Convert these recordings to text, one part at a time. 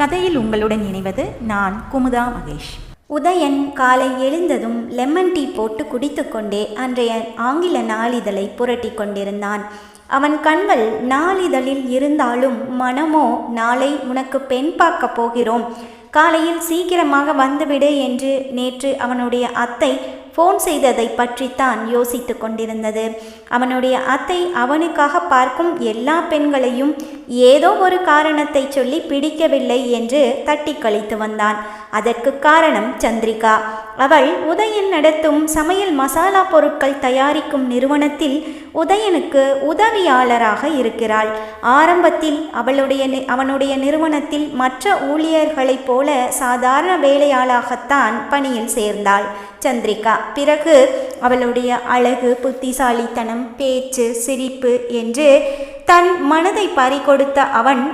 கதையில் உங்களுடன் இணைவது நான் குமுதா மகேஷ். உதயன் காலை எழுந்ததும் லெமன் டீ போட்டு குடித்து கொண்டே அன்றைய ஆங்கில நாளிதழை புரட்டி கொண்டிருந்தான். அவன் கண்கள் நாளிதழில் இருந்தாலும் மனமோ நாளை உனக்கு பெண் பார்க்க போகிறோம், காலையில் சீக்கிரமாக வந்துவிடு என்று நேற்று அவனுடைய அத்தை ஃபோன் செய்ததை பற்றித்தான் யோசித்து கொண்டிருந்தது. அவனுடைய அத்தை அவனுக்காக பார்க்கும் எல்லா பெண்களையும் ஏதோ ஒரு காரணத்தை சொல்லி பிடிக்கவில்லை என்று தட்டி கழித்து வந்தான். அதற்கு காரணம் சந்திரிகா. அவள் உதயன் நடத்தும் சமையல் மசாலா பொருட்கள் தயாரிக்கும் நிறுவனத்தில் உதயனுக்கு உதவியாளராக இருக்கிறாள். ஆரம்பத்தில் அவனுடைய நிறுவனத்தில் மற்ற ஊழியர்களைப் போல சாதாரண வேலையாளாகத்தான் பணியில் சேர்ந்தாள் சந்திரிகா. பிறகு அவளுடைய அழகு, புத்திசாலித்தனம், பேச்சு, சிரிப்பு என்று தன் மனதை பறிகொடுத்த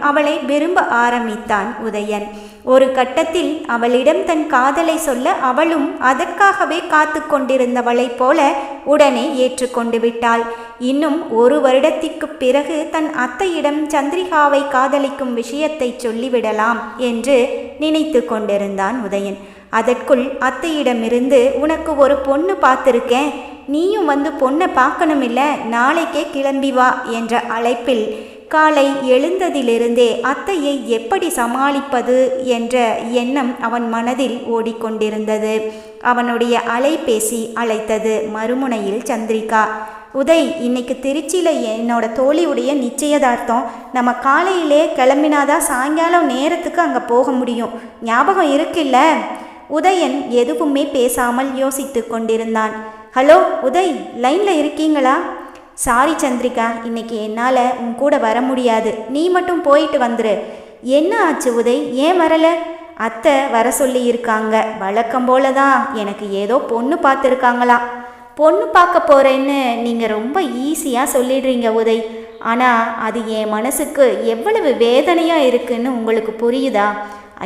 அவளை விரும்ப ஆரம்பித்தான் உதயன். ஒரு கட்டத்தில் அவளிடம் தன் காதலை சொல்ல அவளும் அதற்காகவே காத்து கொண்டிருந்தவளைப் போல உடனே ஏற்றுக்கொண்டு விட்டாள். இன்னும் 1 வருடத்திற்கு பிறகு தன் அத்தையிடம் சந்திரிகாவை காதலிக்கும் விஷயத்தை சொல்லிவிடலாம் என்று நினைத்து கொண்டிருந்தான் உதயன். அதற்குள் அத்தையிடமிருந்து உனக்கு ஒரு பொண்ணு பார்த்துருக்கேன், நீயும் வந்து பொண்ணை பார்க்கணுமில்ல, நாளைக்கே கிளம்பி வா என்ற அழைப்பில் காலை எழுந்ததிலிருந்தே அத்தையை எப்படி சமாளிப்பது என்ற எண்ணம் அவன் மனதில் ஓடிக்கொண்டிருந்தது. அவனுடைய அலைபேசி அழைத்தது. மறுமுனையில் சந்திரிகா. உதய், இன்னைக்கு திருச்சியில் என்னோட தோழியுடைய நிச்சயதார்த்தம், நம்ம காலையிலே கிளம்பினாதான் சாயங்காலம் நேரத்துக்கு அங்கே போக முடியும், ஞாபகம் இருக்குல்ல? உதயன் எதுவுமே பேசாமல் யோசித்து கொண்டிருந்தான். ஹலோ உதய், லைனில் இருக்கீங்களா? சாரி சந்திரிகா, இன்னைக்கு என்னால் உன் கூட வர முடியாது, நீ மட்டும் போயிட்டு வந்துரு. என்ன ஆச்சு உதய், ஏன் வரலை? அத்தை வர சொல்லி இருக்காங்க. வழக்கம் போல தான், எனக்கு ஏதோ பொண்ணு பார்த்துருக்காங்களா. பொண்ணு பார்க்க போகிறேன்னு நீங்கள் ரொம்ப ஈஸியாக சொல்லிடுறீங்க உதய், ஆனால் அது என் மனசுக்கு எவ்வளவு வேதனையாக இருக்குன்னு உங்களுக்கு புரியுதா?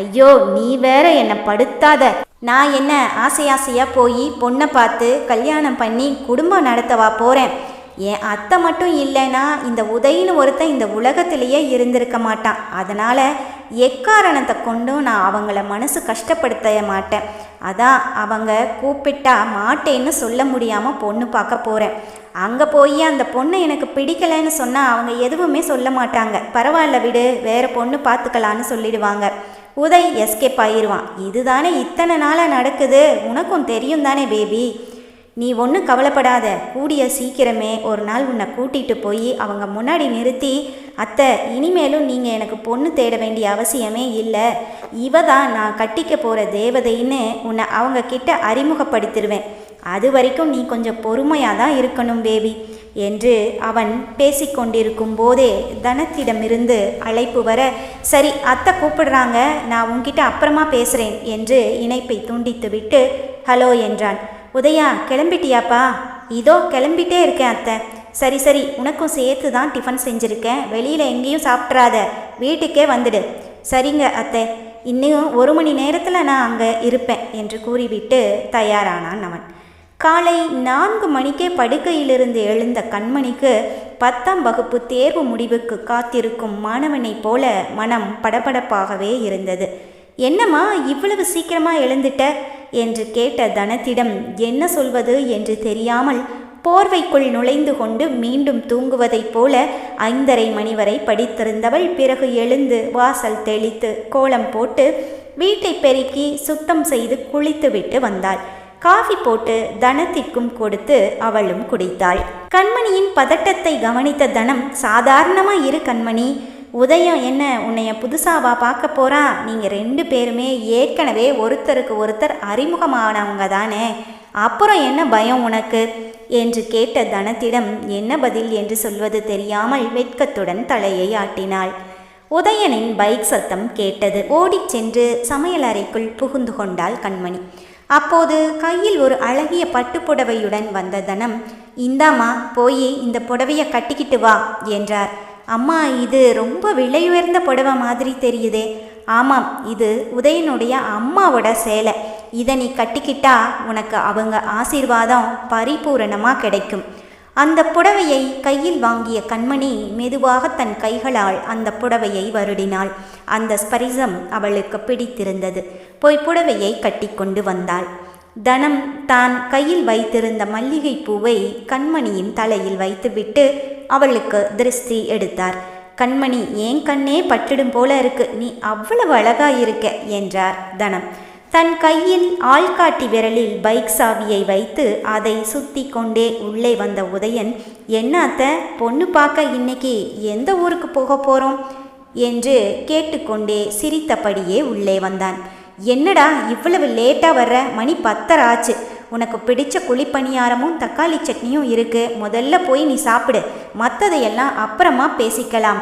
ஐயோ, நீ வேற என்னை படுத்தாத. நான் என்ன ஆசையாக போய் பொண்ணை பார்த்து கல்யாணம் பண்ணி குடும்பம் நடத்தவா போகிறேன்? என் அத்தை மட்டும் இல்லைன்னா இந்த உதயின்னு ஒருத்தன் இந்த உலகத்திலேயே இருந்திருக்க மாட்டான். அதனால் எக்காரணத்தை கொண்டும் நான் அவங்கள மனசு கஷ்டப்படுத்த மாட்டேன். அதான் அவங்க கூப்பிட்டா மாட்டேன்னு சொல்ல முடியாமல் பொண்ணு பார்க்க போகிறேன். அங்கே போய் அந்த பொண்ணை எனக்கு பிடிக்கலைன்னு சொன்னால் அவங்க எதுவுமே சொல்ல மாட்டாங்க. பரவாயில்ல விடு, வேறு பொண்ணு பார்த்துக்கலான்னு சொல்லிடுவாங்க. உதய் எஸ்கேப் ஆயிடுவான். இதுதானே இத்தனை நாளாக நடக்குது, உனக்கும் தெரியும் தானே பேபி. நீ ஒன்றும் கவலைப்படாத, கூடிய சீக்கிரமே ஒரு நாள் உன்னை கூட்டிகிட்டு போய் அவங்க முன்னாடி நிறுத்தி, அத்தை இனிமேலும் நீங்கள் எனக்கு பொண்ணு தேட வேண்டிய அவசியமே இல்லை, இவ தான் நான் கட்டிக்க போகிற தேவதைன்னு உன்னை அவங்க கிட்ட அறிமுகப்படுத்திடுவேன். அது வரைக்கும் நீ கொஞ்சம் பொறுமையாக தான் இருக்கணும் பேபி என்று அவன் பேசிக்கொண்டிருக்கும் போதே தனத்திடமிருந்து அழைப்பு வர, சரி அத்தை கூப்பிடுறாங்க, நான் உன்கிட்ட அப்புறமா பேசுகிறேன் என்று இணைப்பை துண்டித்துவிட்டு ஹலோ என்றான். உதயா, கிளம்பிட்டியாப்பா? இதோ கிளம்பிட்டே இருக்கேன் அத்தை. சரி சரி, உனக்கும் சேர்த்து தான் டிஃபன் செஞ்சுருக்கேன், வெளியில் எங்கேயும் சாப்பிட்றாத, வீட்டுக்கே வந்துடு. சரிங்க அத்தை, இன்னும் 1 மணி நேரத்தில் நான் அங்கே இருப்பேன் என்று கூறிவிட்டு தயாரானான் அவன். காலை 4 மணிக்கே படுக்கையிலிருந்து எழுந்த கண்மணிக்கு 10ஆம் வகுப்பு தேர்வு முடிவுக்கு காத்திருக்கும் மாணவனைப் போல மனம் படபடப்பாகவே இருந்தது. என்னம்மா இவ்வளவு சீக்கிரமாக எழுந்துட்ட என்று கேட்ட தனத்திடம் என்ன சொல்வது என்று தெரியாமல் போர்வைக்குள் நுழைந்து கொண்டு மீண்டும் தூங்குவதைப் போல 5:30 மணி வரை படித்திருந்தவள் பிறகு எழுந்து வாசல் தெளித்து கோலம் போட்டு வீட்டை பெருக்கி சுத்தம் செய்து குளித்துவிட்டு வந்தாள். காஃபி போட்டு தனத்திற்கும் கொடுத்து அவளும் குடித்தாள். கண்மணியின் பதட்டத்தை கவனித்த தனம், சாதாரணமாக இரு கண்மணி, உதயம் என்ன உன்னைய புதுசாவா பார்க்க போறா? நீங்கள் 2 பேருமே ஏற்கனவே ஒருத்தருக்கு ஒருத்தர் அறிமுகமானவங்க தானே, அப்புறம் என்ன பயம் உனக்கு என்று கேட்ட தனத்திடம் என்ன பதில் என்று சொல்வது தெரியாமல் வெட்கத்துடன் தலையை ஆட்டினாள். உதயனின் பைக் சத்தம் கேட்டது. ஓடிச் சென்று சமையலறைக்குள் புகுந்து கொண்டாள் கண்மணி. அப்போது கையில் ஒரு அழகிய பட்டுப்புடவையுடன் வந்த தனம், இந்தாம்மா போய் இந்த புடவையை கட்டிக்கிட்டு வா என்றார். அம்மா, இது ரொம்ப விலையுயர்ந்த புடவை மாதிரி தெரியுதே. ஆமாம், இது உதயனுடைய அம்மாவோட சேலை, இதை நீ கட்டிக்கிட்டா உனக்கு அவங்க ஆசீர்வாதம் பரிபூரணமாக கிடைக்கும். அந்த புடவையை கையில் வாங்கிய கண்மணி மெதுவாக தன் கைகளால் அந்த புடவையை வருடினாள். அந்த ஸ்பரிசம் அவளுக்கு பிடித்திருந்தது. போய் புடவையை கட்டிக்கொண்டு வந்தாள். தனம் தான் கையில் வைத்திருந்த மல்லிகை பூவை கண்மணியின் தலையில் வைத்துவிட்டு அவளுக்கு திருஷ்டி எடுத்தார். கண்மணி, ஏன் கண்ணே பட்டுடும் போல இருக்கு, நீ அவ்வளவு அழகா இருக்க என்றார் தனம். தன் கையில் ஆள்காட்டி விரலில் பைக் சாவியை வைத்து அதை சுத்தி கொண்டே உள்ளே வந்த உதயன், என்ன அத்தை, பொண்ணு பார்க்க இன்னைக்கு எந்த ஊருக்கு போக போகிறோம் என்று கேட்டுக்கொண்டே சிரித்தபடியே உள்ளே வந்தான். என்னடா இவ்வளவு லேட்டாக வர்ற, மணி 10 ஆச்சு. உனக்கு பிடிச்ச குழிப்பணியாரமும் தக்காளி சட்னியும் இருக்கு, முதல்ல போய் நீ சாப்பிடு, மற்றதையெல்லாம் அப்புறமா பேசிக்கலாம்.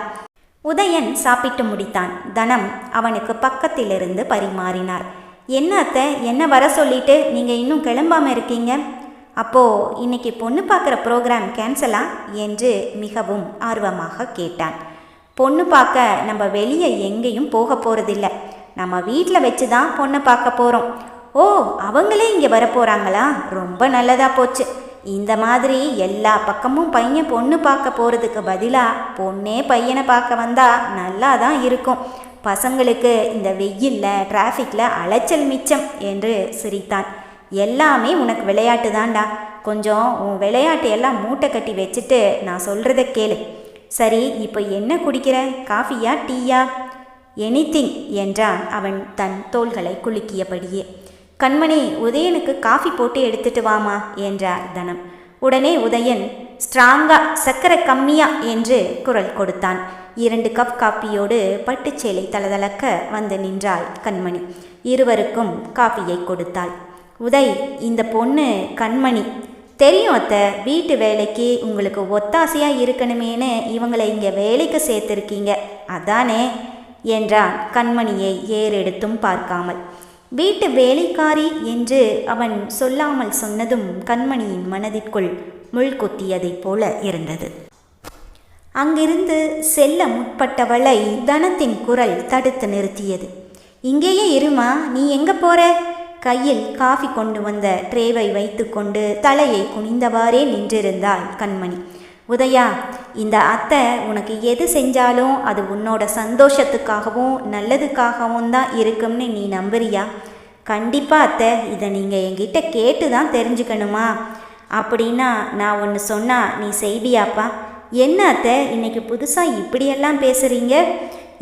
உதயன் சாப்பிட்டு முடித்தான். தனம் அவனுக்கு பக்கத்திலிருந்து பரிமாறினார். என்ன அத்தை, என்ன வர சொல்லிட்டு நீங்கள் இன்னும் கிளம்பாமல் இருக்கீங்க? அப்போது இன்னைக்கு பொண்ணு பார்க்குற ப்ரோக்ராம் கேன்சலா என்று மிகவும் ஆர்வமாக கேட்டான். பொண்ணு பார்க்க நம்ம வெளியே எங்கேயும் போக போகிறதில்ல, நம்ம வீட்டில் வச்சு தான் பொண்ணை பார்க்க போகிறோம். ஓ, அவங்களே இங்கே வரப்போகிறாங்களா? ரொம்ப நல்லதாக போச்சு. இந்த மாதிரி எல்லா பக்கமும் பையன் பொண்ணு பார்க்க போகிறதுக்கு பதிலாக பொண்ணே பையனை பார்க்க வந்தால் நல்லா தான் இருக்கும். பசங்களுக்கு இந்த வெயிலில் டிராஃபிக்கில் அலைச்சல் மிச்சம் என்று சிரித்தான். எல்லாமே உனக்கு விளையாட்டு தான்டா, கொஞ்சம் உன் விளையாட்டு எல்லாம் மூட்டை கட்டி வச்சுட்டு நான் சொல்கிறத கேளு. சரி, இப்போ என்ன குடிக்கிற, காஃபியா டீயா? எனிதிங் என்றான் அவன் தன் தோள்களை குலுக்கியபடியே. கண்மணி, உதயனுக்கு காஃபி போட்டு எடுத்துட்டு வாமா என்றார் தனம். உடனே உதயன் ஸ்ட்ராங்கா, சக்கரை கம்மியா என்று குரல் கொடுத்தான். 2 கப் காப்பியோடு பட்டுச்சேலை தளதளக்க வந்து நின்றாள் கண்மணி. இருவருக்கும் காஃபியை கொடுத்தாள். உதய், இந்த பொண்ணு கண்மணி. தெரியும் அத்தை, வீட்டு வேலைக்கு உங்களுக்கு ஒத்தாசையாக இருக்கணுமேனு இவங்களை இங்கே வேலைக்கு சேர்த்துருக்கீங்க, அதானே என்றான் கண்மணியை ஏறெடுத்தும் பார்க்காமல். வீட்டு வேலைக்காரி என்று அவன் சொல்லாமல் சொன்னதும் கண்மணியின் மனதிற்குள் முள் குத்தியதைப் போல இருந்தது. அங்கிருந்து செல்ல முற்பட்டவளை தனத்தின் குரல் தடுத்து நிறுத்தியது. இங்கேயே இருமா, நீ எங்கே போற? கையில் காஃபி கொண்டு வந்த ட்ரேவை வைத்து கொண்டு தலையை குனிந்தவாறே நின்றிருந்தாள் கண்மணி. உதயா, இந்த அத்தை உனக்கு எது செஞ்சாலும் அது உன்னோட சந்தோஷத்துக்காகவும் நல்லதுக்காகவும் தான் இருக்கும்னு நீ நம்புறியா? கண்டிப்பாக அத்தை, இதை நீங்கள் என்கிட்ட கேட்டு தான் தெரிஞ்சுக்கணுமா? அப்படின்னா நான் ஒன்று சொன்னால் நீ செய்வியாப்பா? என்ன அத்தை, இன்னைக்கு புதுசாக இப்படியெல்லாம் பேசுகிறீங்க?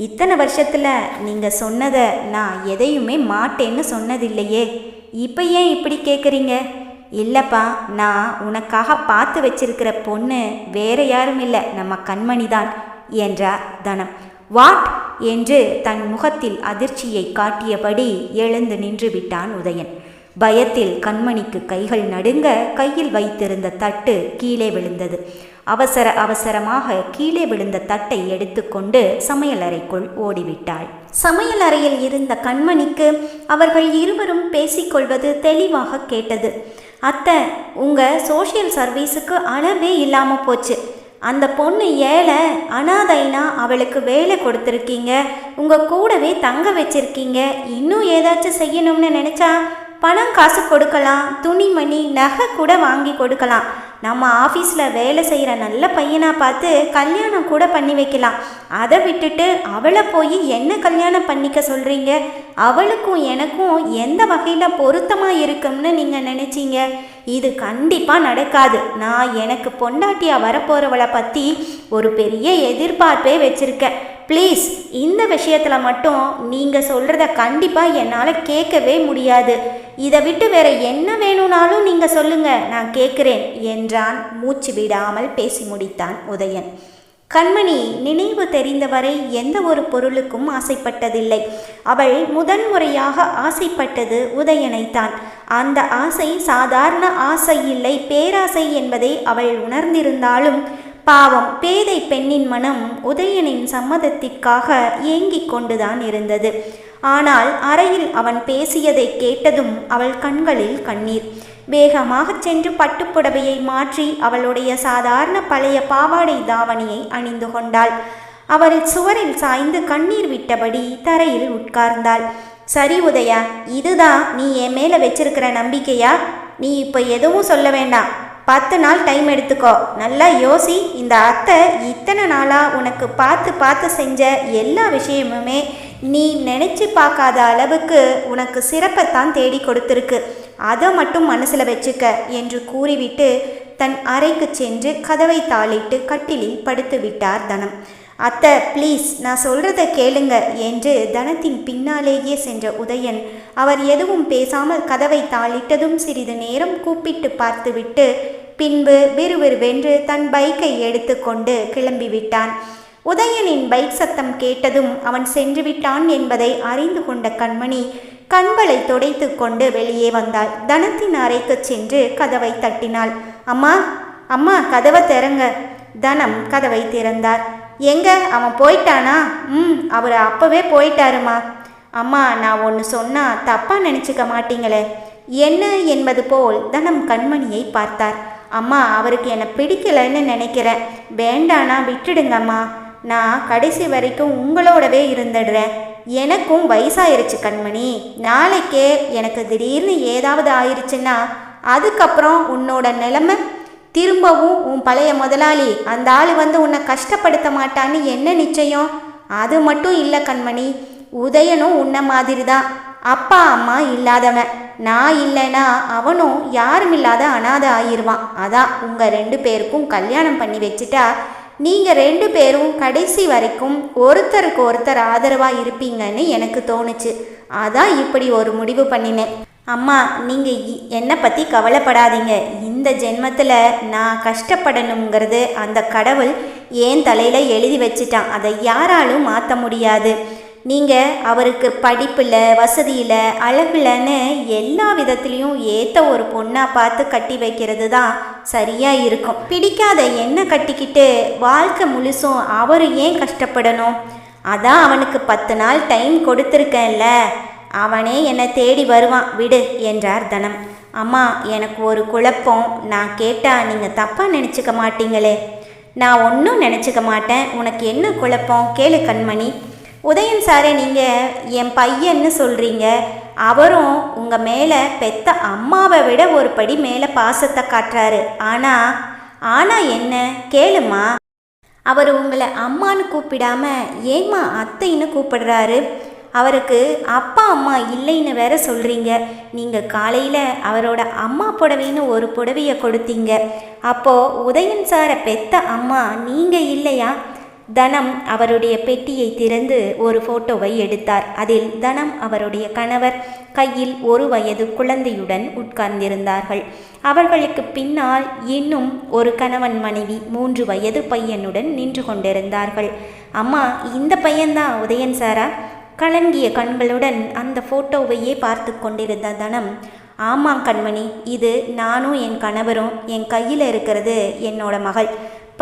இத்தனை வருஷத்தில் நீங்கள் சொன்னதை நான் எதையுமே மாட்டேன்னு சொன்னதில்லையே, இப்போ ஏன் இப்படி கேட்குறீங்க? இல்லைப்பா, நான் உனக்காக பார்த்து வச்சிருக்கிற பொண்ணு வேற யாரும் இல்லை, நம்ம கண்மணி தான் என்றார் தனம். வாட் என்று தன் முகத்தில் அதிர்ச்சியை காட்டியபடி எழுந்து நின்று விட்டான் உதயன். பயத்தில் கண்மணிக்கு கைகள் நடுங்க கையில் வைத்திருந்த தட்டு கீழே விழுந்தது. அவசரமாக கீழே விழுந்த தட்டை எடுத்துக்கொண்டு சமையலறைக்குள் ஓடிவிட்டாள். சமையலறையில் இருந்த கண்மணிக்கு அவர்கள் இருவரும் பேசிக்கொள்வது தெளிவாக கேட்டது. அத்தை, உங்கள் சோஷியல் சர்வீஸுக்கு அளவே இல்லாமல் போச்சு. அந்த பொண்ணு ஏழை, அனாதைனா அவளுக்கு வேலை கொடுத்துருக்கீங்க, உங்கள் கூடவே தங்க வச்சிருக்கீங்க. இன்னும் ஏதாச்சும் செய்யணும்னு நினச்சா பணம் காசு கொடுக்கலாம், துணிமணி நகை கூட வாங்கி கொடுக்கலாம். நம்ம ஆஃபீஸில் வேலை செய்கிற நல்ல பையனாக பார்த்து கல்யாணம் கூட பண்ணி வைக்கலாம். அதை விட்டுட்டு அவளை போய் என்ன கல்யாணம் பண்ணிக்க சொல்கிறீங்க? அவளுக்கும் எனக்கும் எந்த வகையில் பொருத்தமாக இருக்கும்னு நீங்கள் நினச்சிங்க? இது கண்டிப்பாக நடக்காது. நான் எனக்கு பொண்டாட்டியாக வரப்போகிறவளை பற்றி ஒரு பெரிய எதிர்பார்ப்பே வச்சுருக்கேன். ப்ளீஸ், இந்த விஷயத்தில் மட்டும் நீங்கள் சொல்கிறத கண்டிப்பாக என்னால் கேட்கவே முடியாது. இதை விட்டு வேற என்ன வேணும்னாலும் நீங்கள் சொல்லுங்கள், நான் கேட்குறேன் என்றான். மூச்சு விடாமல் பேசி முடித்தான் உதயன். கண்மணி நினைவு தெரிந்தவரை எந்த ஒரு பொருளுக்கும் ஆசைப்பட்டதில்லை. அவள் முதன்முறையாக ஆசைப்பட்டது உதயனைத்தான். அந்த ஆசை சாதாரண ஆசை இல்லை, பேராசை என்பதை அவள் உணர்ந்திருந்தாலும் பாவம் பேதை பெண்ணின் மனம் உதயனின் சம்மதத்திற்காக ஏங்கிக் கொண்டுதான் இருந்தது. ஆனால் அறையில் அவன் பேசியதை கேட்டதும் அவள் கண்களில் கண்ணீர். வேகமாக சென்று பட்டுப்புடவையை மாற்றி அவளுடைய சாதாரண பழைய பாவாடை தாவணியை அணிந்து கொண்டாள். அவள் சுவரில் சாய்ந்து கண்ணீர் விட்டபடி தரையில் உட்கார்ந்தாள். சரி உதயா, இதுதான் நீ என் மேலே வச்சிருக்கிற நம்பிக்கையா? நீ இப்போ எதுவும் சொல்ல வேண்டாம். 10 நாள் டைம் எடுத்துக்கோ. நல்லா யோசி. இந்த அத்தை இத்தனை நாளாக உனக்கு பார்த்து பார்த்து செஞ்ச எல்லா விஷயமுமே நீ நினச்சி பார்க்காத அளவுக்கு உனக்கு சிறப்பைத்தான் தேடி கொடுத்துருக்கு. அதை மட்டும் மனசில் வச்சுக்க என்று கூறிவிட்டு தன் அறைக்கு சென்று கதவை தாளிட்டு கட்டிலில் படுத்து விட்டார் தனம். அத்தை ப்ளீஸ், நான் சொல்கிறத கேளுங்க என்று தனத்தின் பின்னாலேயே சென்ற உதயன் அவர் எதுவும் பேசாமல் கதவை தாளிட்டதும் சிறிது நேரம் கூப்பிட்டு பார்த்துவிட்டு பின்பு விறுவிறுவென்று தன் பைக்கை எடுத்துக்கொண்டு கிளம்பிவிட்டான். உதயனின் பைக் சத்தம் கேட்டதும் அவன் சென்று விட்டான் என்பதை அறிந்து கொண்ட கண்மணி கண்களை துடைத்து கொண்டு வெளியே வந்தாள். தனத்தின் அறைக்கு சென்று கதவை தட்டினாள். அம்மா, அம்மா, கதவை திறங்க. தனம் கதவை திறந்தார். எங்க, அவன் போயிட்டானா? அவர் அப்பவே போயிட்டாருமா. அம்மா, நான் ஒன்று சொன்னால் தப்பாக நினச்சிக்க மாட்டீங்களே. என்ன என்பது போல் தனம் கண்மணியை பார்த்தார். அம்மா, அவருக்கு என்னை பிடிக்கலைன்னு நினைக்கிறேன். வேண்டானா விட்டுடுங்கம்மா. நான் கடைசி வரைக்கும் உங்களோடவே இருந்துடுறேன். எனக்கும் வயசாயிருச்சு கண்மணி. நாளைக்கே எனக்கு திடீர்னு ஏதாவது ஆயிடுச்சுன்னா அதுக்கப்புறம் உன்னோட நிலைமை திரும்பவும் உன் பழைய முதலாளி அந்த ஆள் வந்து உன்னை கஷ்டப்படுத்த மாட்டான்னு என்ன நிச்சயம்? அது மட்டும் இல்லை கண்மணி, உதயனும் உன்ன மாதிரி தான். அப்பா அம்மா இல்லாதவன். நான் இல்லைன்னா அவனும் யாரும் இல்லாத அனாதை ஆயிடுவான். அதான் உங்கள் 2 பேருக்கும் கல்யாணம் பண்ணி வச்சுட்டா நீங்கள் 2 பேரும் கடைசி வரைக்கும் ஒருத்தருக்கு ஒருத்தர் ஆதரவாக இருப்பீங்கன்னு எனக்கு தோணுச்சு. அதான் இப்படி ஒரு முடிவு பண்ணினேன். அம்மா, நீங்கள் என்னை பற்றி கவலைப்படாதீங்க. இந்த ஜென்மத்தில் நான் கஷ்டப்படணுங்கிறது அந்த கடவுள் ஏன் தலையில் எழுதி வச்சிட்டான். அதை யாராலும் மாற்ற முடியாது. நீங்கள் அவருக்கு படிப்பில், வசதியில், அழகுலன்னு எல்லா விதத்துலேயும் ஏற்ற ஒரு பொண்ணாக பார்த்து கட்டி வைக்கிறது தான் சரியாக இருக்கும். பிடிக்காத என்ன கட்டிக்கிட்டு வாழ்க்கை முழுசும் அவர் ஏன் கஷ்டப்படணும்? அதான் அவனுக்கு 10 நாள் டைம் கொடுத்துருக்கேன்ல, அவனே என்னை தேடி வருவான், விடு என்றார் தனம். அம்மா, எனக்கு ஒரு குழப்பம். நான் கேட்டால் நீங்கள் தப்பாக நினச்சிக்க மாட்டீங்களே. நான் ஒன்றும் நினச்சிக்க மாட்டேன். உனக்கு என்ன குழப்பம்? கேளு கண்மணி. உதயன் சாரே, நீங்கள் என் பையன்னு சொல்கிறீங்க. அவரும் உங்கள் மேலே பெத்த அம்மாவை விட ஒரு படி மேலே பாசத்தை காட்டுறாரு. ஆனால் என்ன கேளுமா, அவர் உங்களை அம்மான்னு கூப்பிடாம ஏம்மா அத்தைன்னு கூப்பிடுறாரு? அவருக்கு அப்பா அம்மா இல்லைன்னு வேற சொல்கிறீங்க. நீங்கள் காலையில் அவரோட அம்மா புடவைன்னு ஒரு புடவையை கொடுத்தீங்க. அப்போது உதயன் சாரை பெத்த அம்மா நீங்கள் இல்லையா? தனம் அவருடைய பெட்டியை திறந்து ஒரு ஃபோட்டோவை எடுத்தார். அதில் தனம் அவருடைய கணவர் கையில் 1 வயது குழந்தையுடன் உட்கார்ந்திருந்தார்கள். அவர்களுக்கு பின்னால் இன்னும் ஒரு கணவன் மனைவி 3 வயது பையனுடன் நின்று கொண்டிருந்தார்கள். அம்மா, இந்த பையன்தான் உதயன் சாரா? கலங்கிய கண்களுடன் அந்த ஃபோட்டோவையே பார்த்து கொண்டிருந்த தனம், ஆமாம் கண்மணி, இது நானும் என் கணவரும். என் கையில் இருக்கிறது என்னோட மகள்,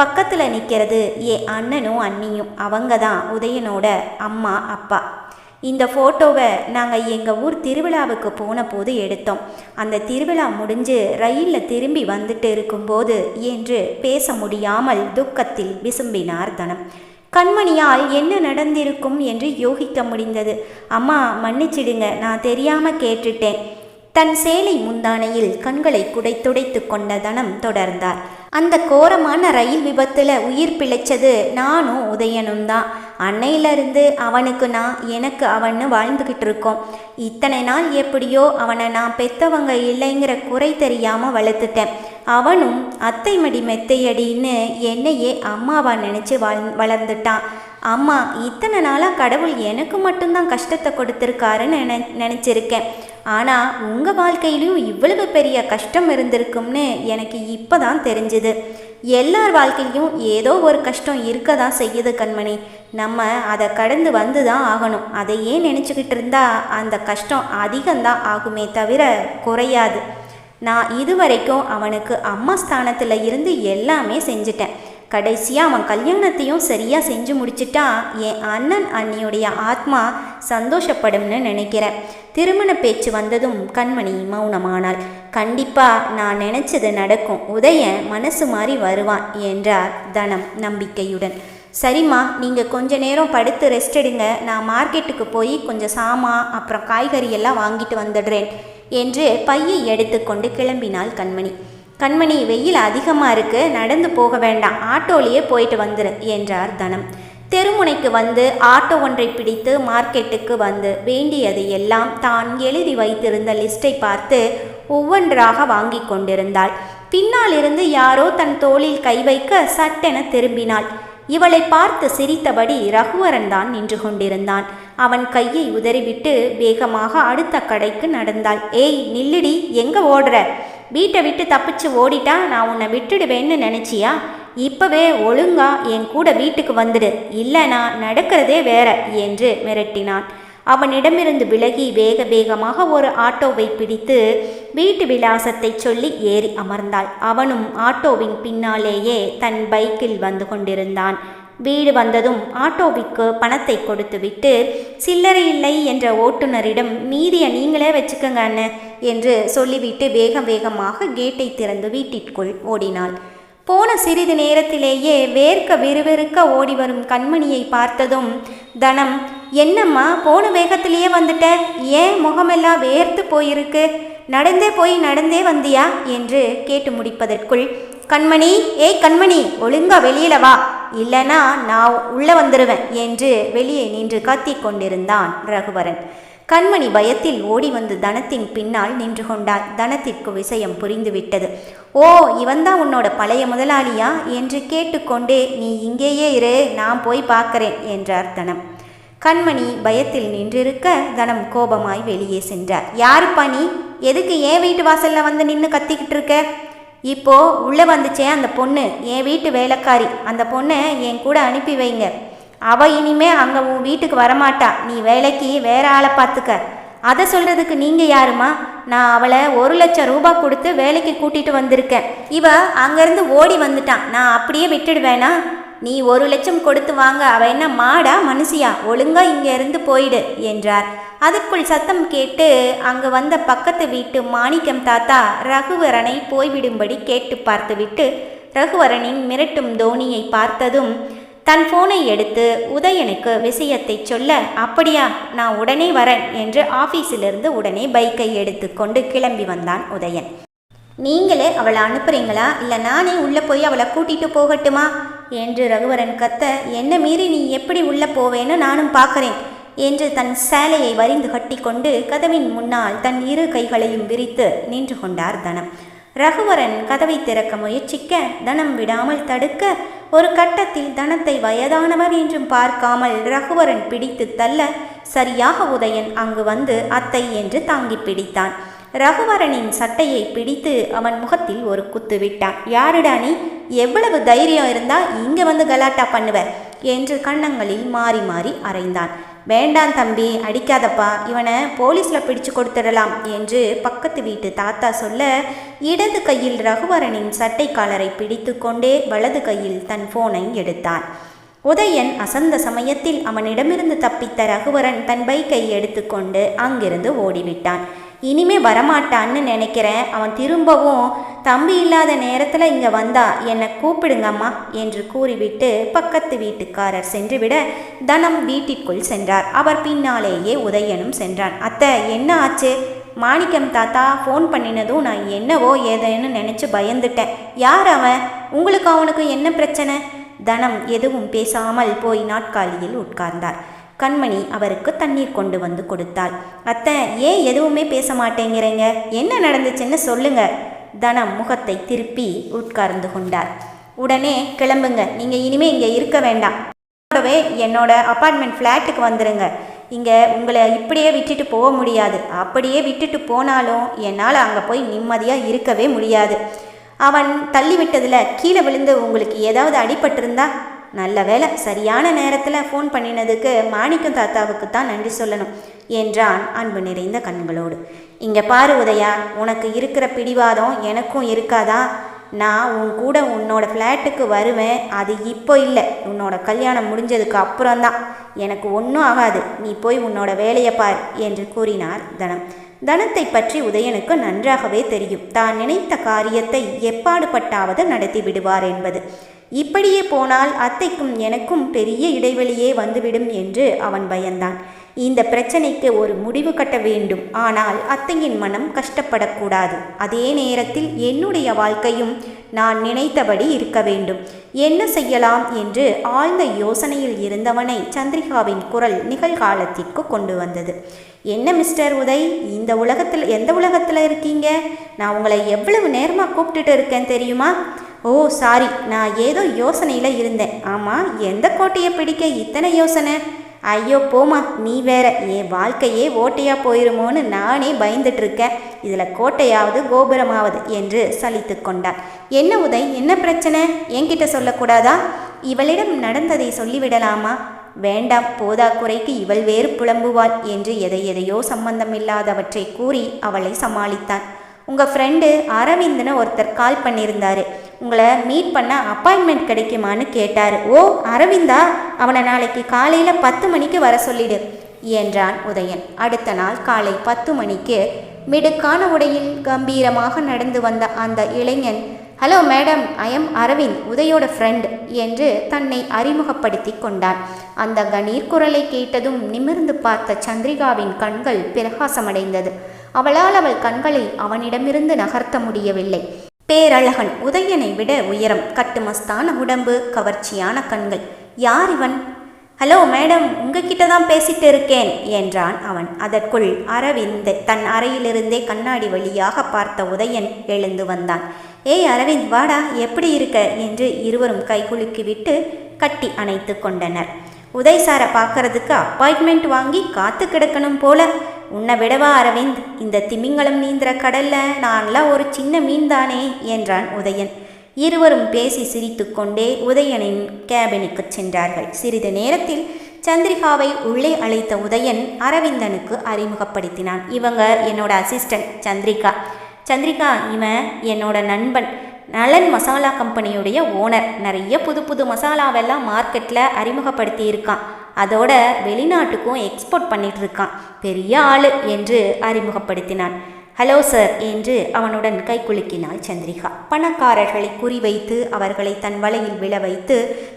பக்கத்தில் நிற்கிறது என் அண்ணனும் அண்ணியும். அவங்க தான் உதயனோட அம்மா அப்பா. இந்த ஃபோட்டோவை நாங்கள் எங்கள் ஊர் திருவிழாவுக்கு போன போது எடுத்தோம். அந்த திருவிழா முடிஞ்சு ரயிலில் திரும்பி வந்துட்டு இருக்கும்போது என்று பேச முடியாமல் துக்கத்தில் விசும்பினார் தனம். கண்மணியால் என்ன நடந்திருக்கும் என்று யோகிக்க முடிந்தது. அம்மா மன்னிச்சிடுங்க, நான் தெரியாமல் கேட்டுட்டேன். தன் சேலை முந்தானையில் கண்களை துடைத்து கொண்ட தனம் தொடர்ந்தார். அந்த கோரமான ரயில் விபத்தில் உயிர் பிழைச்சது நானும் உதயனும் தான். அன்னையிலிருந்து அவனுக்கு நான், எனக்கு அவன்னு வாழ்ந்துக்கிட்டு இருக்கோம். இத்தனை நாள் எப்படியோ அவனை நான் பெத்தவங்க இல்லைங்கிற குறை தெரியாமல் வளர்த்துட்டேன். அவனும் அத்தை மடி மெத்தையடின்னு என்னையே அம்மாவா நினச்சி வளர்ந்துட்டான். அம்மா, இத்தனை நாளாக கடவுள் எனக்கு மட்டும்தான் கஷ்டத்தை கொடுத்துருக்காருன்னு நினச்சிருக்கேன். ஆனால் உங்கள் வாழ்க்கையிலையும் இவ்வளவு பெரிய கஷ்டம் இருந்திருக்கும்னு எனக்கு இப்போ தான் தெரிஞ்சுது. எல்லார் வாழ்க்கையிலையும் ஏதோ ஒரு கஷ்டம் இருக்க தான் செய்யுது கண்மணி. நம்ம அதை கடந்து வந்து தான் ஆகணும். அதையே நினச்சிக்கிட்டு இருந்தால் அந்த கஷ்டம் அதிகம்தான் ஆகுமே தவிர குறையாது. நான் இதுவரைக்கும் அவனுக்கு அம்மா ஸ்தானத்தில் இருந்து எல்லாமே செஞ்சிட்டேன். கடைசியாக அவன் கல்யாணத்தையும் சரியாக செஞ்சு முடிச்சிட்டா என் அண்ணன் அண்ணியுடைய ஆத்மா சந்தோஷப்படும்னு நினைக்கிறேன். திருமண பேச்சு வந்ததும் கண்மணி மௌனமானாள். கண்டிப்பாக நான் நினச்சது நடக்கும், உதயன் மனசு மாறி வருவான் என்றார் தனம் நம்பிக்கையுடன். சரிம்மா, நீங்கள் கொஞ்ச நேரம் படுத்து ரெஸ்ட் எடுங்க. நான் மார்க்கெட்டுக்கு போய் கொஞ்சம் சாமான் அப்புறம் காய்கறி எல்லாம் வாங்கிட்டு வந்துடுறேன் என்று பையை எடுத்துக்கொண்டு கிளம்பினாள் கண்மணி. கண்மணி, வெயில் அதிகமாக இருக்கு, நடந்து போக வேண்டாம், ஆட்டோலேயே போயிட்டு வந்துரு என்றார் தனம். தெருமுனைக்கு வந்து ஆட்டோ ஒன்றை பிடித்து மார்க்கெட்டுக்கு வந்து வேண்டியது எல்லாம் தான் எழுதி வைத்திருந்த லிஸ்டை பார்த்து ஒவ்வொன்றாக வாங்கி கொண்டிருந்தாள். பின்னால் இருந்து யாரோ தன் தோளில் கை வைக்க சட்டென திரும்பினாள். இவளை பார்த்து சிரித்தபடி ரகுவரன் தான் நின்று கொண்டிருந்தான். அவன் கையை உதறிவிட்டு வேகமாக அடுத்த கடைக்கு நடந்தாள். ஏய் நில்லுடி, எங்க ஓடுற? வீட்டை விட்டு தப்பிச்சு ஓடிட்டா நான் உன்னை விட்டுடுவேன்னு நினைச்சியா? இப்பவே ஒழுங்கா என் கூட வீட்டுக்கு வந்துடு, இல்லைனா நடக்கிறதே வேற என்று மிரட்டினான். அவனிடமிருந்து விலகி வேக வேகமாக ஒரு ஆட்டோவை பிடித்து வீட்டு விலாசத்தை சொல்லி ஏறி அமர்ந்தாள். அவனும் ஆட்டோவின் பின்னாலேயே தன் பைக்கில் வந்து கொண்டிருந்தான். வீடு வந்ததும் ஆட்டோவிற்கு பணத்தை கொடுத்துவிட்டு சில்லறை இல்லை என்ற ஓட்டுநரிடம் மீதியை நீங்களே வச்சுக்கங்க அண்ணன் என்று சொல்லிவிட்டு வேக வேகமாக கேட்டை திறந்து வீட்டிற்குள் ஓடினாள். போன சிறிது நேரத்திலேயே வேர்க்க விறுவிறுக்க ஓடி வரும் கண்மணியை பார்த்ததும் தனம், என்னம்மா போன வேகத்திலேயே வந்துட்ட, ஏன் முகமெல்லாம் வேர்த்து போயிருக்கு, நடந்தே போய் நடந்தே வந்தியா என்று கேட்டு முடிப்பதற்குள், கண்மணி, ஏய் கண்மணி, ஒழுங்கா வெளியில வா, இல்லைனா நான் உள்ள வந்துடுவேன் என்று வெளியே நின்று கத்திக் கொண்டிருந்தான் ரகுவரன். கண்மணி பயத்தில் ஓடி வந்து தனத்தின் பின்னால் நின்று கொண்டாள். தனத்திற்கு விஷயம் புரிந்துவிட்டது. ஓ, இவன்தான் உன்னோட பழைய முதலாளியா என்று கேட்டுக்கொண்டே, நீ இங்கேயே இரு, நான் போய் பார்க்கிறேன் என்றார் தனம். கண்மணி பயத்தில் நின்றிருக்க தனம் கோபமாய் வெளியே சென்றார். யாருப்பா நீ? எதுக்கு என் வீட்டு வாசல்ல வந்து நின்று கத்திக்கிட்டு இருக்க? இப்போ உள்ளே வந்துச்சே அந்த பொண்ணு, என் வீட்டு வேலைக்காரி, அந்த பொண்ணை என் கூட அனுப்பி வைங்க. அவள் இனிமே அங்கே உன் வீட்டுக்கு வரமாட்டா, நீ வேலைக்கு வேற ஆளை பார்த்துக்க. அதை சொல்கிறதுக்கு நீங்கள் யாருமா? நான் அவளை 1,00,000 ரூபாய் கொடுத்து வேலைக்கு கூட்டிகிட்டு வந்திருக்கேன். இவ அங்கேருந்து ஓடி வந்துட்டான், நான் அப்படியே விட்டுடுவேனா? நீ 1,00,000 கொடுத்து வாங்க, அவள் என்ன மாடா மனுஷியா? ஒழுங்கா இங்கேருந்து போயிடு என்றார். அதற்குள் சத்தம் கேட்டு அங்கு வந்த பக்கத்து வீட்டு மாணிக்கம் தாத்தா ரகுவரனை போய்விடும்படி கேட்டு பார்த்துவிட்டு ரகுவரனின் மிரட்டும் தோனியை பார்த்ததும் தன் போனை எடுத்து உதயனுக்கு விஷயத்தை சொல்ல, அப்படியா, நான் உடனே வரேன் என்று ஆஃபீஸிலிருந்து உடனே பைக்கை எடுத்துக்கொண்டு கிளம்பி வந்தான் உதயன். நீங்களே அவளை அனுப்புறீங்களா, இல்லை நானே உள்ளே போய் அவளை கூட்டிகிட்டு போகட்டுமா என்று ரகுவரன் கத்த, என்ன மீறி நீ எப்படி உள்ளே போவேன்னு நானும் பார்க்குறேன் என்று தன் சேலையை வரிந்து கட்டி கொண்டு கதவின் முன்னால் தன் இரு கைகளையும் விரித்து நின்று கொண்டார் தனம். ரகுவரன் கதவை திறக்க முயற்சிக்க தனம் விடாமல் தடுக்க, ஒரு கட்டத்தில் தனத்தை வயதானவர் என்றும் பார்க்காமல் ரகுவரன் பிடித்து தள்ள சரியாக உதயன் அங்கு வந்து அத்தை என்று தாங்கி பிடித்தான். ரகுவரனின் சட்டையை பிடித்து அவன் முகத்தில் ஒரு குத்து விட்டான். யாருடா நீ? எவ்வளவு தைரியம் இருந்தா இங்கே வந்து கலாட்டா பண்ணுவ என்று கன்னங்களில் மாறி மாறி அறைந்தான். வேண்டாம் தம்பி, அடிக்காதப்பா, இவனை போலீஸில் பிடிச்சு கொடுத்துடலாம் என்று பக்கத்து வீட்டு தாத்தா சொல்ல, இடது கையில் ரகுவரனின் சட்டை காலரை பிடித்து கொண்டே வலது கையில் தன் போனை எடுத்தான். உதயன் அசந்த சமயத்தில் அவனிடமிருந்து தப்பித்த ரகுவரன் தன் பைக்கை எடுத்துக்கொண்டு அங்கிருந்து ஓடிவிட்டான். இனிமே வரமாட்டான்னு நினைக்கிறேன். அவன் திரும்பவும் தம்பி இல்லாத நேரத்தில் இங்கே வந்தா என்னை கூப்பிடுங்கம்மா என்று கூறிவிட்டு பக்கத்து வீட்டுக்காரர் சென்றுவிட தனம் வீட்டிற்குள் சென்றார். அவர் பின்னாலேயே உதயனும் சென்றான். அத்தை, என்ன ஆச்சு? மாணிக்கம் தாத்தா ஃபோன் பண்ணினதும் நான் என்னவோ ஏதேன்னு நினச்சி பயந்துட்டேன். யார் அவன்? உங்களுக்கு அவனுக்கு என்ன பிரச்சனை? தனம் எதுவும் பேசாமல் போய் நாட்காலியில் உட்கார்ந்தார். கண்மணி அவருக்கு தண்ணீர் கொண்டு வந்து கொடுத்தாள். அத்தை, ஏன் எதுவுமே பேச மாட்டேங்கிறீங்க? என்ன நடந்துச்சுன்னு சொல்லுங்க. தனம் முகத்தை திருப்பி உட்கார்ந்து கொண்டார். உடனே கிளம்புங்க, நீங்கள் இனிமேல் இங்கே இருக்க வேண்டாம். என்னோட அப்பார்ட்மெண்ட் ஃப்ளாட்டுக்கு வந்துடுங்க. இங்கே உங்களை இப்படியே விட்டுட்டு போக முடியாது. அப்படியே விட்டுட்டு போனாலும் என்னால் அங்கே போய் நிம்மதியாக இருக்கவே முடியாது. அவன் தள்ளிவிட்டதில் கீழே விழுந்து உங்களுக்கு ஏதாவது அடிபட்டிருந்தா? நல்ல வேலை, சரியான நேரத்தில் ஃபோன் பண்ணினதுக்கு மாணிக்கம் தாத்தாவுக்கு தான் நன்றி சொல்லணும் என்றான் அன்பு நிறைந்த கண்களோடு. இங்கே பாரு உதயா, உனக்கு இருக்கிற பிடிவாதம் எனக்கும் இருக்காதா? நான் உன் கூட உன்னோட ஃப்ளாட்டுக்கு வருவேன். அது இப்போ இல்லை, உன்னோட கல்யாணம் முடிஞ்சதுக்கு அப்புறம்தான். எனக்கு ஒன்றும் ஆகாது, நீ போய் உன்னோட வேலையை பார் என்று கூறினார் தனம். தனத்தை பற்றி உதயனுக்கு நன்றாகவே தெரியும். தான் நினைத்த காரியத்தை எப்பாடுபட்டாவது நடத்தி விடுவார் என்பது. இப்படியே போனால் அத்தைக்கும் எனக்கும் பெரிய இடைவெளியே வந்துவிடும் என்று அவன் பயந்தான். இந்த பிரச்சனைக்கு ஒரு முடிவு கட்ட வேண்டும். ஆனால் அத்தையின் மனம் கஷ்டப்படக்கூடாது. அதே நேரத்தில் என்னுடைய வாழ்க்கையும் நான் நினைத்தபடி இருக்க வேண்டும். என்ன செய்யலாம் என்று ஆழ்ந்த யோசனையில் இருந்தவனை சந்திரிகாவின் குரல் நிகழ்காலத்திற்கு கொண்டு வந்தது. என்ன மிஸ்டர் உதய், இந்த உலகத்தில் எந்த உலகத்தில் இருக்கீங்க? நான் உங்களை எவ்வளவு நேரமாக கூப்பிட்டுட்டு இருக்கேன் தெரியுமா? ஓ சாரி, நான் ஏதோ யோசனையில் இருந்தேன். ஆமாம், எந்த கோட்டையை பிடிக்க இத்தனை யோசனை? ஐயோ போமா, நீ வேற. என் வாழ்க்கையே ஓட்டையாக போயிருமோன்னு நானே பயந்துட்டுருக்கேன். இதில் கோட்டையாவது கோபுரமாவது என்று சலித்து கொண்டாள். என்ன உதய், என்ன பிரச்சனை? என்கிட்ட சொல்லக்கூடாதா? இவளிடம் நடந்ததை சொல்லிவிடலாமா? வேண்டாம், போதா குறைக்கு இவள் வேறு புலம்புவாள் என்று எதையோ சம்பந்தமில்லாதவற்றை கூறி அவளை சமாளித்தான். உங்கள் ஃப்ரெண்டு அரவிந்த்னு ஒருத்தர் கால் பண்ணியிருந்தாரு. உங்களை மீட் பண்ண அப்பாயின்மெண்ட் கிடைக்குமான்னு கேட்டார். ஓ அரவிந்தா, அவனை நாளைக்கு காலையில் 10 மணிக்கு வர சொல்லிடு என்றான் உதயன். அடுத்த நாள் காலை 10 மணிக்கு மிடுக்கான உடையில் கம்பீரமாக நடந்து வந்த அந்த இளைஞன், hello madam, I am Aravind, உதயோட ஃப்ரெண்ட் என்று தன்னை அறிமுகப்படுத்தி கொண்டான். அந்த கணீர் குரலை கேட்டதும் நிமிர்ந்து பார்த்த சந்திரிகாவின் கண்கள் பிரகாசமடைந்தது. அவளால் அவள் கண்களை அவனிடமிருந்து நகர்த்த முடியவில்லை. பேரழகன், உதயனை விட உயரம், கட்டுமஸ்தான உடம்பு, கவர்ச்சியான கண்கள். யார் இவன்? ஹலோ மேடம், உங்ககிட்ட தான் பேசிட்டு இருக்கேன் என்றான் அவன். அதற்குள் அரவிந்த் தன் அறையிலிருந்தே கண்ணாடி வழியாக பார்த்த உதயன் எழுந்து வந்தான். ஏய் அரவிந்த், வாடா, எப்படி இருக்க என்று இருவரும் கைகுலுக்கிவிட்டு கட்டி அணைத்து கொண்டனர். உதய் சாரை பார்க்கறதுக்கு அப்பாயின்மெண்ட் வாங்கி காத்து கிடக்கணும் போல. உன்னை விடவா அரவிந்த், இந்த திமிங்கலம் நீந்திர கடல்ல நான்லாம் ஒரு சின்ன மீன் தானே என்றான் உதயன். இருவரும் பேசி சிரித்து கொண்டே உதயனின் கேபினுக்கு சென்றார்கள். சிறிது நேரத்தில் சந்திரிகாவை உள்ளே அழைத்த உதயன் அரவிந்தனுக்கு அறிமுகப்படுத்தினான். இவங்க என்னோட அசிஸ்டன்ட் சந்திரிகா. சந்திரிகா, இவன் என்னோட நண்பன், நலன் மசாலா கம்பெனியுடைய ஓனர். நிறைய புது மசாலாவெல்லாம் மார்க்கெட்டில் அறிமுகப்படுத்தி இருக்கான். அதோட வெளிநாட்டுக்கும் எக்ஸ்போர்ட் பண்ணிட்டு இருக்கான். பெரிய ஆளு என்று அறிமுகப்படுத்தினான். ஹலோ சார் என்று அவனுடன் கை குலுக்கினாள் சந்திரிகா. பணக்காரர்களை குறிவைத்து அவர்களை தன் வலையில் விழ வைத்து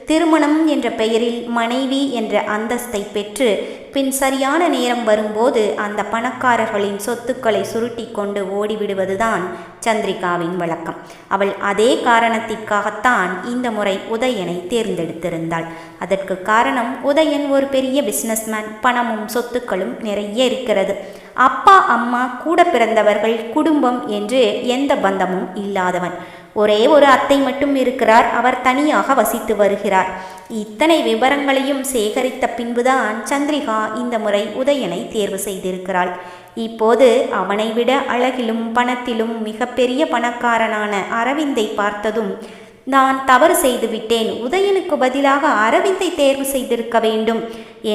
திருமணம் என்ற பெயரில் மனைவி என்ற அந்தஸ்தை பெற்று பின் சரியான நேரம் வரும்போது அந்த பணக்காரர்களின் சொத்துக்களை சுருட்டி கொண்டு ஓடிவிடுவதுதான் சந்திரிகாவின் வழக்கம். அவள் அதே காரணத்திற்காகத்தான் இந்த முறை உதயனை தேர்ந்தெடுத்திருந்தாள். அதற்கு காரணம், உதயன் ஒரு பெரிய பிஸ்னஸ்மேன், பணமும் சொத்துக்களும் நிறைய இருக்கிறது. அப்பா அம்மா, கூட பிறந்தவர்கள், குடும்பம் என்று எந்த பந்தமும் இல்லாதவன். ஒரே ஒரு அத்தை மட்டும் இருக்கிறார். அவர் தனியாக வசித்து வருகிறார். இத்தனை விவரங்களையும் சேகரித்த பின்புதான் சந்திரிகா இந்த முறை உதயனை தேர்வு செய்திருக்கிறாள். இப்போது அவனை விட அழகிலும் பணத்திலும் மிகப்பெரிய பணக்காரனான அரவிந்தை பார்த்ததும் நான் தவறு செய்து விட்டேன், உதயனுக்கு பதிலாக அரவிந்தை தேர்வு செய்திருக்க வேண்டும்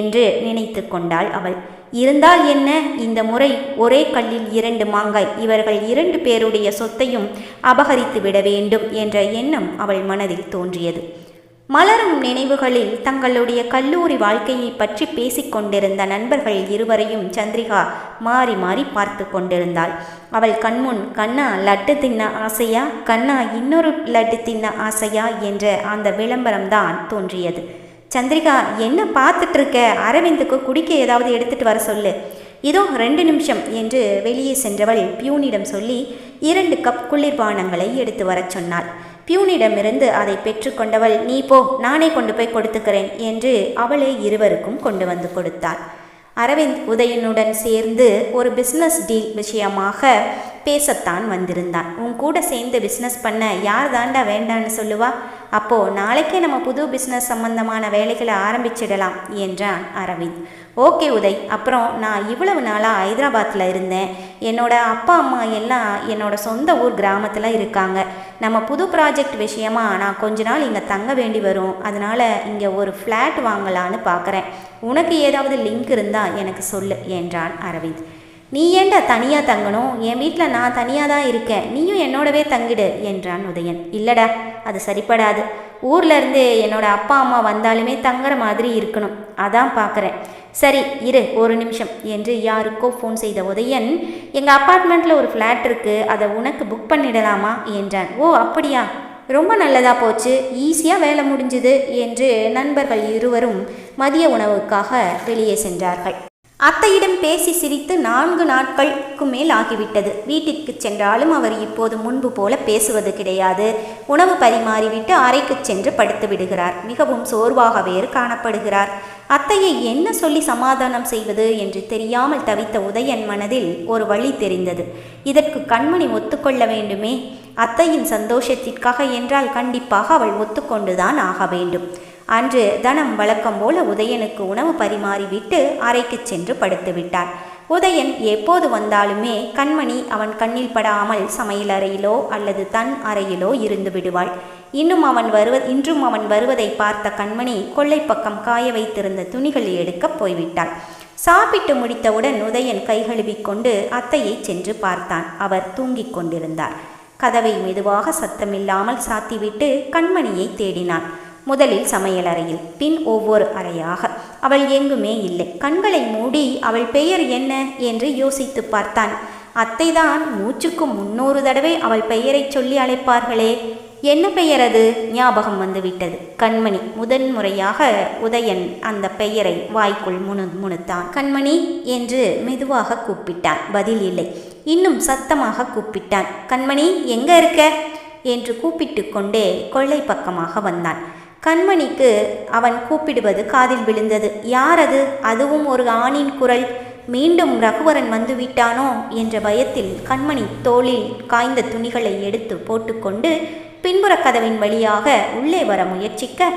என்று நினைத்து கொண்டாள் அவள். இருந்தால் என்ன, இந்த முறை ஒரே கல்லில் 2 மாங்காய். இவர்கள் 2 பேருடைய சொத்தையும் அபகரித்து விட வேண்டும் என்ற எண்ணம் அவள் மனதில் தோன்றியது. மலரும் நினைவுகளில் தங்களுடைய கல்லூரி வாழ்க்கையை பற்றி பேசிக்கொண்டிருந்த நண்பர்கள் இருவரையும் சந்திரிகா மாறி மாறி பார்த்து கொண்டிருந்தாள். அவள் கண்முன், கண்ணா லட்டு தின்ன ஆசையா, கண்ணா இன்னொரு லட்டு தின்ன ஆசையா என்ற அந்த விளம்பரம்தான் தோன்றியது. சந்திரிகா, என்ன பார்த்துட்டு இருக்க? அரவிந்துக்கு குடிக்க ஏதாவது எடுத்துட்டு வர சொல்லு. இதோ 2 நிமிஷம் என்று வெளியே சென்றவள் பியூனிடம் சொல்லி 2 கப் குளிர்பானங்களை எடுத்து வரச் சொன்னாள். பியூனிடமிருந்து அதை பெற்றுக்கொண்டவள், நீ போ, நானே கொண்டு போய் கொடுத்துக்கிறேன் என்று அவளே இருவருக்கும் கொண்டு வந்து கொடுத்தாள். அரவிந்த் உதயனுடன் சேர்ந்து ஒரு பிஸ்னஸ் டீல் விஷயமாக பேசத்தான் வந்திருந்தான். உன் கூட சேர்ந்து பிஸ்னஸ் பண்ண யார் தாண்டா வேண்டான்னு சொல்லுவா? அப்போது நாளைக்கே நம்ம புது பிஸ்னஸ் சம்பந்தமான வேலைகளை ஆரம்பிச்சிடலாம் என்றான் அரவிந்த். ஓகே உதய், அப்புறம் நான் இவ்வளவு நாளாக ஹைதராபாத்தில் இருந்தேன். என்னோட அப்பா அம்மா எல்லாம் என்னோட சொந்த ஊர் கிராமத்தில் இருக்காங்க. நம்ம புது ப்ராஜெக்ட் விஷயமா நான் கொஞ்ச நாள் இங்கே தங்க வேண்டி வரும். அதனால் இங்கே ஒரு ஃப்ளாட் வாங்கலான்னு பார்க்குறேன். உனக்கு ஏதாவது லிங்க் இருந்தால் எனக்கு சொல்லு என்றான் அரவிந்த். நீ ஏண்டா தனியாக தங்கணும்? என் வீட்டில் நான் தனியாக தான் இருக்கேன், நீயும் என்னோடவே தங்கிடு என்றான் உதயன். இல்லைடா, அது சரிப்படாது. ஊர்லேருந்து என்னோட அப்பா அம்மா வந்தாலுமே தங்குற மாதிரி இருக்கணும், அதான் பார்க்குறேன். சரி இரு, 1 நிமிஷம் என்று யாருக்கோ ஃபோன் செய்த உதயன், எங்கள் அப்பார்ட்மெண்ட்டில் ஒரு ஃப்ளாட் இருக்குது, அதை உனக்கு புக் பண்ணிடலாமா என்றான். ஓ அப்படியா, ரொம்ப நல்லதாக போச்சு, ஈஸியாக வேலை முடிஞ்சுது என்று நண்பர்கள் இருவரும் மதிய உணவுக்காக வெளியே சென்றார்கள். அத்தையிடம் பேசி சிரித்து 4 நாட்களுக்கு மேல் ஆகிவிட்டது. வீட்டிற்கு சென்றாலும் அவர் இப்போது முன்பு போல பேசுவது கிடையாது. உணவு பரிமாறிவிட்டு அறைக்கு சென்று படுத்து விடுகிறார். மிகவும் சோர்வாக வேறு காணப்படுகிறார். அத்தையை என்ன சொல்லி சமாதானம் செய்வது என்று தெரியாமல் தவித்த உதயன் மனதில் ஒரு வழி தெரிந்தது. இதற்கு கண்மணி ஒத்துக்கொள்ள வேண்டுமே. அத்தையின் சந்தோஷத்திற்காக என்றால் கண்டிப்பாக அவள் ஒத்துக்கொண்டுதான் ஆக வேண்டும். அன்று தனம் வழக்கம் போல உதயனுக்கு உணவு பரிமாறிவிட்டு அறைக்கு சென்று படுத்து விட்டார். உதயன் எப்போது வந்தாலுமே கண்மணி அவன் கண்ணில் படாமல் சமையலறையிலோ அல்லது தன் அறையிலோ இருந்து விடுவாள். இன்றும் அவன் வருவதை பார்த்த கண்மணி கொல்லை பக்கம் காய வைத்திருந்த துணிகள் எடுக்க போய்விட்டாள். சாப்பிட்டு முடித்தவுடன் உதயன் கை கழுவிக்கொண்டு அத்தையை சென்று பார்த்தான். அவர் தூங்கிக் கொண்டிருந்தார். கதவை மெதுவாக சத்தமில்லாமல் சாத்திவிட்டு கண்மணியை தேடினான். முதலில் சமையலறையில், பின் ஒவ்வொரு அறையாக. அவள் எங்குமே இல்லை. கண்களை மூடி அவள் பெயர் என்ன என்று யோசித்து பார்த்தான். அத்தைதான் மூச்சுக்கு 300 தடவை அவள் பெயரை சொல்லி அழைப்பார்களே, என்ன பெயர் அது? ஞாபகம் வந்துவிட்டது. கண்மணி. முதன்முறையாக உதயன் அந்த பெயரை வாய்க்குள் முணுத்தான். கண்மணி என்று மெதுவாக கூப்பிட்டான். பதில் இல்லை. இன்னும் சத்தமாக கூப்பிட்டான். கண்மணி, எங்க இருக்க என்று கூப்பிட்டு கொண்டே கொல்லை பக்கமாக வந்தான். கண்மணிக்கு அவன் கூப்பிடுவது காதில் விழுந்தது. யார் அது? அதுவும் ஒரு ஆணின் குரல். மீண்டும் ரகுவரன் வந்துவிட்டானோ என்ற பயத்தில் கண்மணி தோளில் காய்ந்த துணிகளை எடுத்து போட்டுக்கொண்டு பின்புற கதவின் வழியாக உள்ளே வர முயற்சிக்க,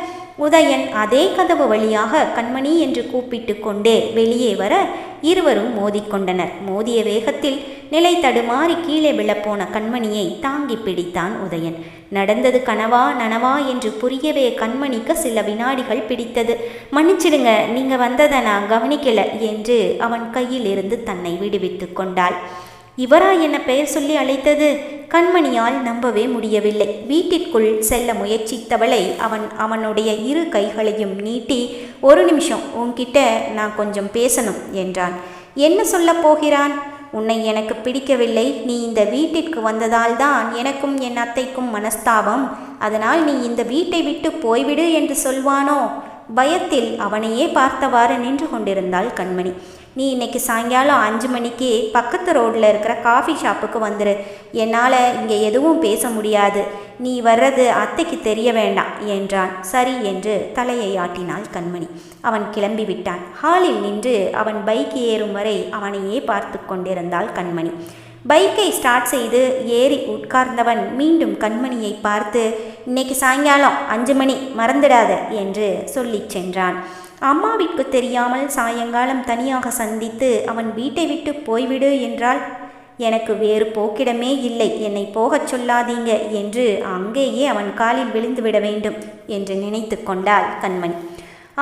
உதயன் அதே கதவு வழியாக கண்மணி என்று கூப்பிட்டு கொண்டே வெளியே வர இருவரும் மோதிக்கொண்டனர். மோதிய வேகத்தில் நிலை தடுமாறி கீழே விழப்போன கண்மணியை தாங்கி பிடித்தான் உதயன். நடந்தது கனவா நனவா என்று புரியவே கண்மணிக்கு சில வினாடிகள் பிடித்தது. மன்னிச்சிடுங்க, நீங்க வந்ததை நான் கவனிக்கல என்று அவன் கையில் இருந்து தன்னை விடுவித்து கொண்டாள். இவரா என்ன பெயர் சொல்லி அழைத்தது? கண்மணியால் நம்பவே முடியவில்லை. வீட்டிற்குள் செல்ல முயற்சித்தவளை அவனுடைய 2 கைகளையும் நீட்டி, ஒரு நிமிஷம், உன்கிட்ட நான் கொஞ்சம் பேசணும் என்றான். என்ன சொல்ல போகிறான்? உன்னை எனக்கு பிடிக்கவில்லை. நீ இந்த வீட்டிற்கு வந்ததால் தான் எனக்கும் என் அத்தைக்கும் மனஸ்தாபம். அதனால் நீ இந்த வீட்டை விட்டு போய்விடு என்று சொல்வானோ? பயத்தில் அவனையே பார்த்தவாறு நின்று கொண்டிருந்தாள் கண்மணி. நீ இன்னைக்கு சாயங்காலம் 5 மணிக்கு பக்கத்து ரோட்டில் இருக்கிற காஃபி ஷாப்புக்கு வந்துரு. என்னால் இங்கே எதுவும் பேச முடியாது. நீ வர்றது அத்தைக்கு தெரிய வேண்டாம் என்றான். சரி என்று தலையை ஆட்டினாள் கண்மணி. அவன் கிளம்பி விட்டான். ஹாலில் நின்று அவன் பைக் ஏறும் வரை அவனையே பார்த்து கொண்டிருந்தாள் கண்மணி. பைக்கை ஸ்டார்ட் செய்து ஏறி உட்கார்ந்தவன் மீண்டும் கண்மணியை பார்த்து, இன்னைக்கு சாயங்காலம் 5 மணி மறந்துடாத என்று சொல்லி சென்றான். அம்மாவிற்கு தெரியாமல் சாயங்காலம் தனியாக சந்தித்து அவன் வீட்டை விட்டு போய்விடு என்றால், எனக்கு வேறு போக்கிடமே இல்லை, என்னை போகச் சொல்லாதீங்க என்று அங்கேயே அவன் காலில் விழுந்து விட வேண்டும் என்று நினைத்து கொண்டாள் கண்மணி.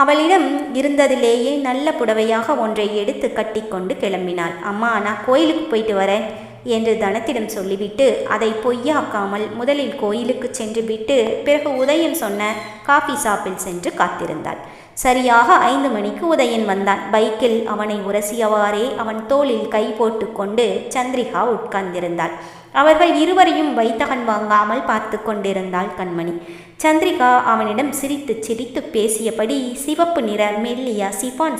அவளிடம் இருந்ததிலேயே நல்ல புடவையாக ஒன்றை எடுத்து கட்டி கொண்டு கிளம்பினாள். அம்மா, நான் கோயிலுக்கு போயிட்டு வரேன் என்று தனத்திடம் சொல்லிவிட்டு அதை பொய்யாக்காமல் முதலில் கோயிலுக்கு சென்று விட்டு பிறகு உதயன் சொன்ன காஃபி ஷாப்பில் சென்று காத்திருந்தாள். சரியாக 5 மணிக்கு உதயன் வந்தான். பைக்கில் அவனை உரசியவாறே அவன் தோளில் கை போட்டு கொண்டு சந்திரிகா உட்கார்ந்திருந்தாள். அவர்கள் இருவரையும் வைத்தகன் வாங்காமல் பார்த்து கொண்டிருந்தாள் கண்மணி. சந்திரிகா அவனிடம் சிரித்து பேசியபடி சிவப்பு நிற மெல்லிய சிஃபான்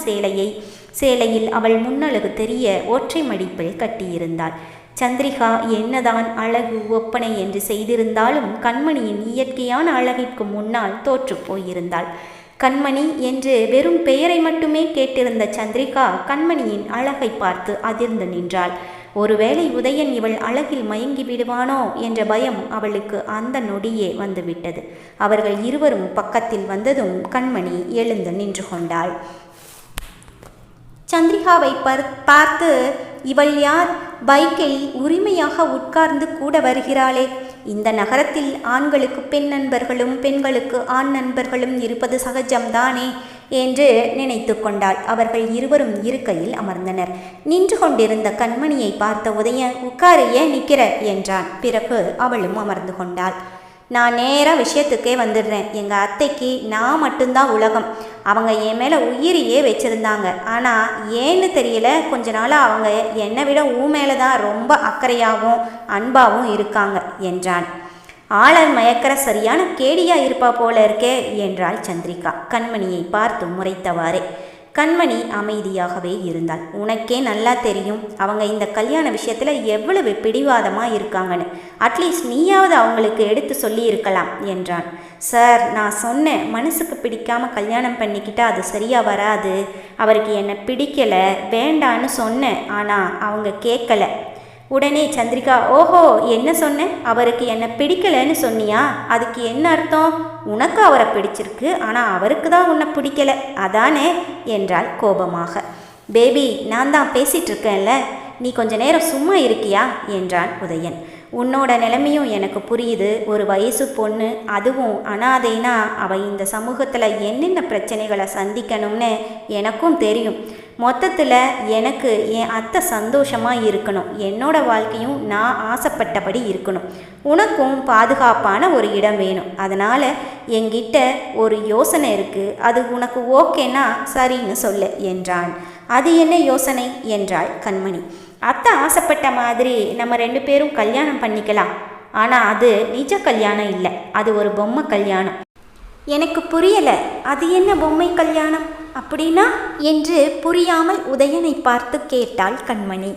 சேலையில் அவள் முன்னழகு தெரிய ஒற்றை மடிப்பில் கட்டியிருந்தாள். சந்திரிகா என்னதான் அழகு ஒப்பனை என்று செய்திருந்தாலும் கண்மணியின் இயற்கையான அழகிற்கு முன்னால் தோற்று போயிருந்தாள். கண்மணி என்று வெறும் பெயரை மட்டுமே கேட்டிருந்த சந்திரிகா கண்மணியின் அழகை பார்த்து அதிர்ந்து நின்றாள். ஒருவேளை உதயன் இவள் அழகில் மயங்கி விடுவானோ என்ற பயம் அவளுக்கு அந்த நொடியே வந்துவிட்டது. அவர்கள் இருவரும் பக்கத்தில் வந்ததும் கண்மணி எழுந்து நின்று கொண்டாள். சந்திரிகாவை பார்த்து, இவள் யார்? பைக்கில் உரிமையாக உட்கார்ந்து கூட வருகிறாளே. இந்த நகரத்தில் ஆண்களுக்கு பெண் நண்பர்களும் பெண்களுக்கு ஆண் நண்பர்களும் இருப்பது சகஜம்தானே என்று நினைத்து கொண்டாள். அவர்கள் இருவரும் இருக்கையில் அமர்ந்தனர். நின்று கொண்டிருந்த கண்மணியை பார்த்த உதயன், உட்காரு, ஏன் நிற்கிற என்றான். பிறகு அவளும் அமர்ந்து கொண்டாள். நான் நேராக விஷயத்துக்கே வந்துடுறேன். எங்கள் அத்தைக்கு நான் மட்டும்தான் உலகம். அவங்க என் மேலே உயிரியே வச்சுருந்தாங்க. ஆனால் ஏன்னு தெரியல, கொஞ்ச நாளாக அவங்க என்னை விட மேலே தான் ரொம்ப அக்கறையாகவும் அன்பாகவும் இருக்காங்க என்றான். ஆளர் மயக்கிற சரியான கேடியாக இருப்பா போல இருக்கே என்றாள் சந்திரிகா கண்மணியை பார்த்து முறைத்தவாறே. கண்மணி அமைதியாகவே இருந்தாள். உனக்கே நல்லா தெரியும் அவங்க இந்த கல்யாண விஷயத்தில் எவ்வளவு பிடிவாதமாக இருக்காங்கன்னு. அட்லீஸ்ட் நீயாவது அவங்களுக்கு எடுத்து சொல்லி இருக்கலாம் என்றான். சார், நான் சொன்னேன், மனசுக்கு பிடிக்காம கல்யாணம் பண்ணிக்கிட்டா அது சரியாக வராது. அவருக்கு என்னை பிடிக்கலை, வேண்டான்னு சொன்னேன். ஆனால் அவங்க கேட்கலை. உடனே சந்திரிகா, ஓஹோ, என்ன சொன்னேன்? அவருக்கு என்னை பிடிக்கலைன்னு சொன்னியா? அதுக்கு என்ன அர்த்தம்? உனக்கு அவரை பிடிச்சிருக்கு, ஆனால் அவருக்கு தான் உன்னை பிடிக்கலை, அதானே என்றாள் கோபமாக. பேபி, நான் தான் பேசிகிட்டு இருக்கேன்ல, நீ கொஞ்ச நேரம் சும்மா இருக்கியா என்றான் உதயன். உன்னோட நிலைமையும் எனக்கு புரியுது. ஒரு வயசு பொண்ணு, அதுவும் அனாதைனா அவள் இந்த சமூகத்தில் என்னென்ன பிரச்சனைகளை சந்திக்கணும்னு எனக்கும் தெரியும். மொத்தத்தில் எனக்கு என் அத்தை சந்தோஷமாக இருக்கணும், என்னோட வாழ்க்கையும் நான் ஆசைப்பட்டபடி இருக்கணும். உனக்கும் பாதுகாப்பான ஒரு இடம் வேணும். அதனால் என்கிட்ட ஒரு யோசனை இருக்குது, அது உனக்கு ஓகேனா சரின்னு சொல்லு என்றான். அது என்ன யோசனை என்றாள் கண்மணி. அத்தை ஆசைப்பட்ட மாதிரி நம்ம 2 பேரும் கல்யாணம் பண்ணிக்கலாம். ஆனால் அது நிஜ கல்யாணம் இல்லை, அது ஒரு பொம்மை கல்யாணம். எனக்கு புரியலை, அது என்ன பொம்மை கல்யாணம் அப்படின்னா என்று புரியாமல் உதயனை பார்த்து கேட்டாள் கண்மணி.